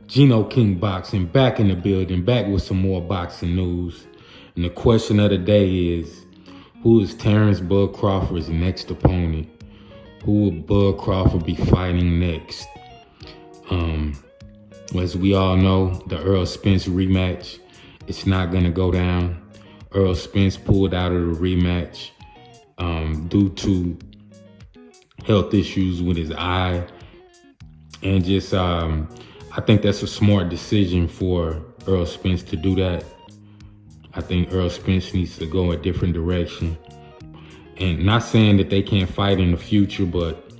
Geno King Boxing back in the building, back with some more boxing news. And the question of the day is, who is Terrence Bud Crawford's next opponent? Who will Bud Crawford be fighting next? As we all know, the Earl Spence rematch, it's not gonna go down. Earl Spence pulled out of the rematch due to health issues with his eye. And just, I think that's a smart decision for Earl Spence to do that. I think Earl Spence needs to go a different direction. And not saying that they can't fight in the future, but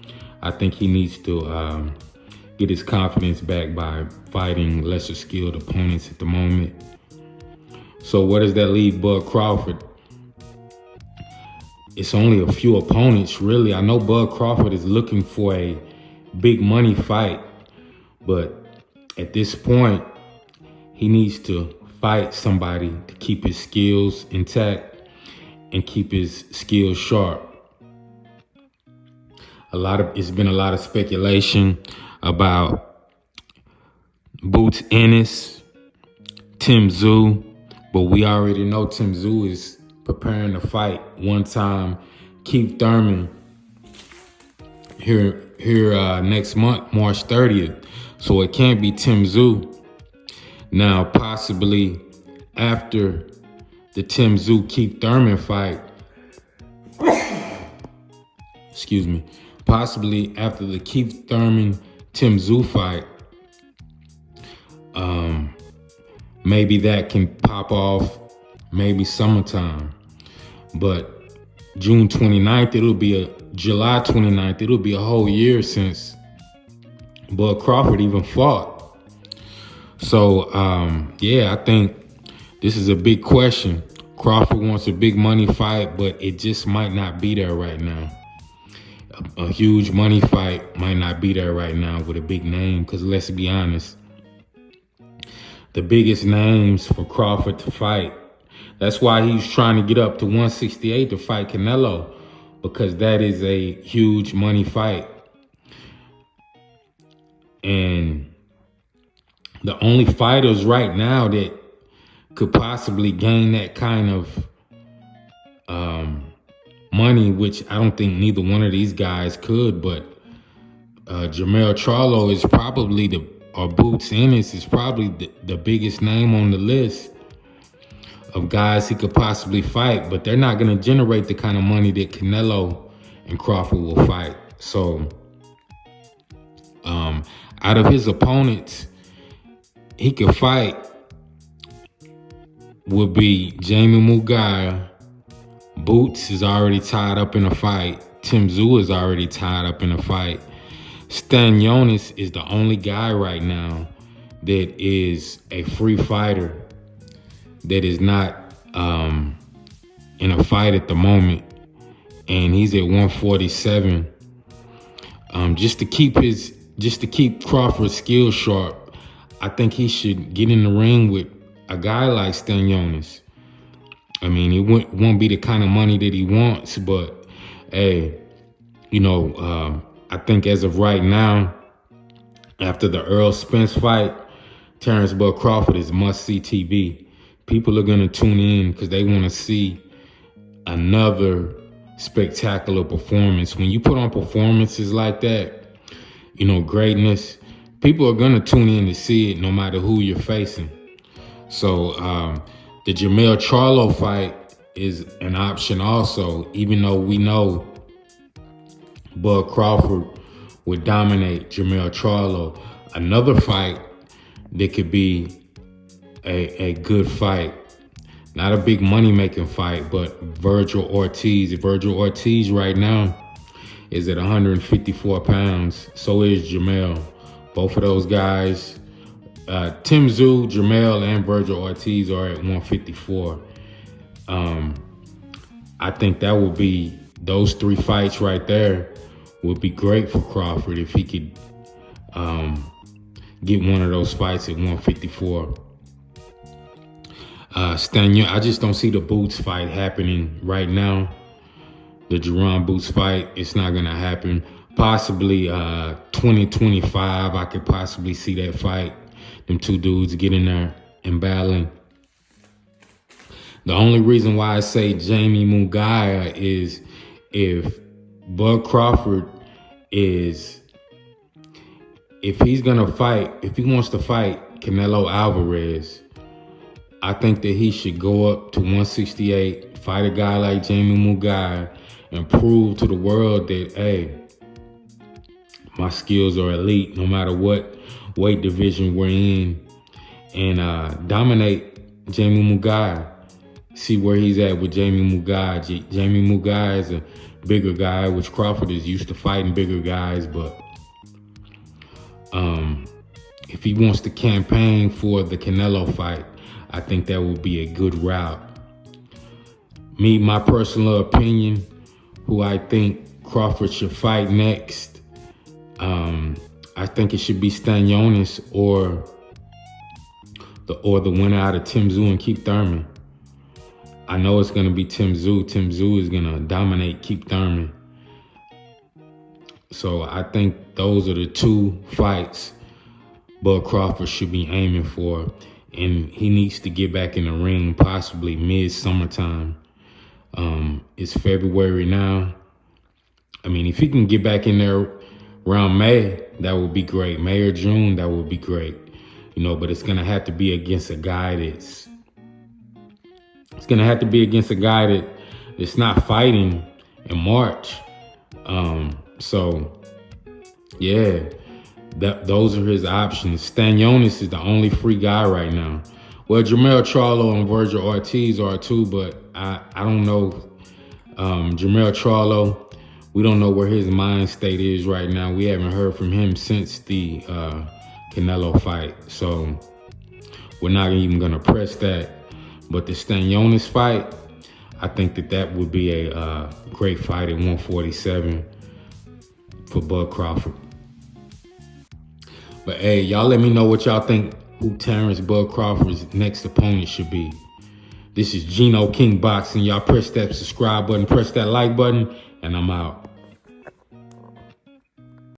I think he needs to get his confidence back by fighting lesser skilled opponents at the moment. So where does that leave Bud Crawford? It's only a few opponents, really. I know Bud Crawford is looking for a big money fight, but at this point, he needs to fight somebody to keep his skills intact and keep his skills sharp. It's been a lot of speculation about Boots Ennis, Tim Tszyu, but we already know Tim Tszyu is preparing to fight one-time Keith Thurman here next month, March 30th. So it can't be Tim Tszyu. Now, possibly after the Tim Tszyu Keith Thurman fight, possibly after the Keith Thurman Tim Tszyu fight, maybe that can pop off, maybe summertime. But June 29th, July 29th, it'll be a whole year since Bud Crawford even fought. So, yeah, I think this is a big question. Crawford wants a big money fight, but it just might not be there right now. A huge money fight might not be there right now with a big name, because let's be honest, the biggest names for Crawford to fight, that's why he's trying to get up to 168 to fight Canelo, because that is a huge money fight. And the only fighters right now that could possibly gain that kind of money, which I don't think neither one of these guys could, but Jermell Charlo is probably Boots Ennis is probably the biggest name on the list of guys he could possibly fight, but they're not going to generate the kind of money that Canelo and Crawford will fight. So out of his opponents he could fight would be Jamie Muguia. Boots is already tied up in a fight. Tim Tszyu is already tied up in a fight. Stanionis is the only guy right now that is a free fighter that is not in a fight at the moment, and he's at 147. Just to keep Crawford's skills sharp, I think he should get in the ring with a guy like Stanionis. I mean, it won't be the kind of money that he wants, but hey, I think as of right now, after the Earl Spence fight, Terrence Bud Crawford is must-see TV. People are going to tune in because they want to see another spectacular performance. When you put on performances like that, greatness, people are going to tune in to see it no matter who you're facing. So the Jermell Charlo fight is an option also, even though we know Bud Crawford would dominate Jermell Charlo. Another fight that could be a good fight, not a big money-making fight, but Virgil Ortiz. Virgil Ortiz right now is at 154 pounds. So is Jermell. Both of those guys, Tim Tszyu, Jermell, and Virgil Ortiz are at 154. I think that would be, those three fights right there would be great for Crawford if he could get one of those fights at 154. I just don't see the Boots fight happening right now. The Jerome Boots fight, it's not going to happen. Possibly 2025, I could possibly see that fight. them two dudes get in there and battling. The only reason why I say Jamie Munguia is if Bud Crawford is, if he's gonna fight, if he wants to fight Canelo Alvarez, I think that he should go up to 168, fight a guy like Jamie Munguia, and prove to the world that, hey, my skills are elite no matter what weight division we're in, and dominate Jamie Munguia. See where he's at with Jamie Munguia. Jamie Munguia is a bigger guy, which Crawford is used to fighting bigger guys, but if he wants to campaign for the Canelo fight, I think that would be a good route. My personal opinion, who I think Crawford should fight next, I think it should be Stanionis or the winner out of Tim Tszyu and Keith Thurman. I know it's going to be Tim Tszyu. Tim Tszyu is going to dominate Keith Thurman. So I think those are the two fights Bud Crawford should be aiming for. And he needs to get back in the ring possibly mid-summertime. It's February now. I mean, if he can get back in there around May, that would be great. May or June, that would be great. You know, but it's going to have to be against a guy that's not fighting in March. So, yeah, those are his options. Stanionis is the only free guy right now. Well, Jermell Charlo and Virgil Ortiz are too, but I don't know. Jermell Charlo, we don't know where his mind state is right now. We haven't heard from him since the Canelo fight, so we're not even gonna press that. But the Stanionis fight, I think that would be a great fight at 147 for Bud Crawford. But hey, y'all let me know what y'all think who Terrence Bud Crawford's next opponent should be. This is Gino King Boxing. Y'all press that subscribe button, press that like button, and I'm out.